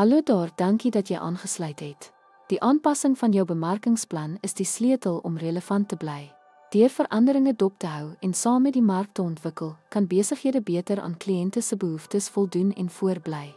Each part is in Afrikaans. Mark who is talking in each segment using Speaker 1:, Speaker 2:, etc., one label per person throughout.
Speaker 1: Hallo daar, dankie dat jy aangesluit het. Die aanpassing van jou bemarkingsplan is die sleutel om relevant te bly. Deur veranderinge dop te hou en saam met die mark te ontwikkel, kan besighede beter aan kliënte se behoeftes voldoen en voorbly.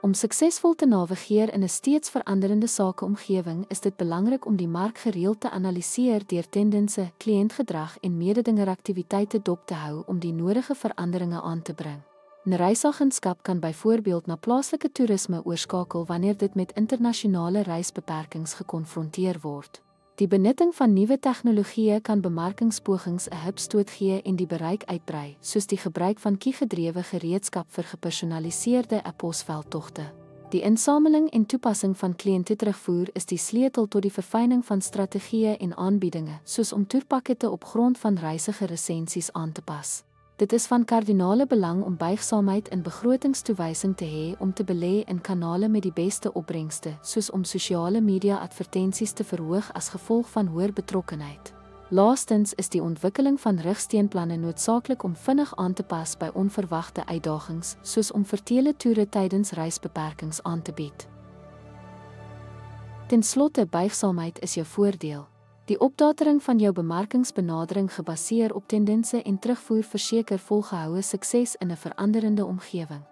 Speaker 1: Om suksesvol te navigeer in 'n steeds veranderende sakeomgewing, is dit belangrik om die mark gereeld te analiseer deur tendense, kliëntgedrag en mededingeraktiwiteite dop te hou om die nodige veranderinge aan te bring. 'n Reisagentskap kan byvoorbeeld na plaaslike toerisme oorskakel wanneer dit met internasionale reisbeperkings gekonfronteer word. Die benutting van nuwe tegnologieë kan bemarkingspogings 'n hupstoot gee en die bereik uitbrei, soos die gebruik van kie-gedrewe gereedskap vir gepersonaliseerde posveldtogte. Die insameling en toepassing van kliënteterugvoer is die sleutel tot die verfyning van strategieë en aanbiedinge, soos om toerpakkette op grond van reisiger resensies aan te pas. Dit is van kardinale belang om buigsaamheid in begrotingstoewysing te hê om te belê in kanale met die beste opbrengste, soos om sosiale media advertensies te verhoog as gevolg van hoër betrokkenheid. Laastens is die ontwikkeling van rigsteenplanne noodsaaklik om vinnig aan te pas by onverwagte uitdagings, soos om verteelde toere tydens reisbeperkings aan te bied. Ten slotte, buigsaamheid is jou voordeel. Die opdatering van jou bemarkingsbenadering gebaseer op tendense en terugvoer verseker volgehoue sukses in 'n veranderende omgewing.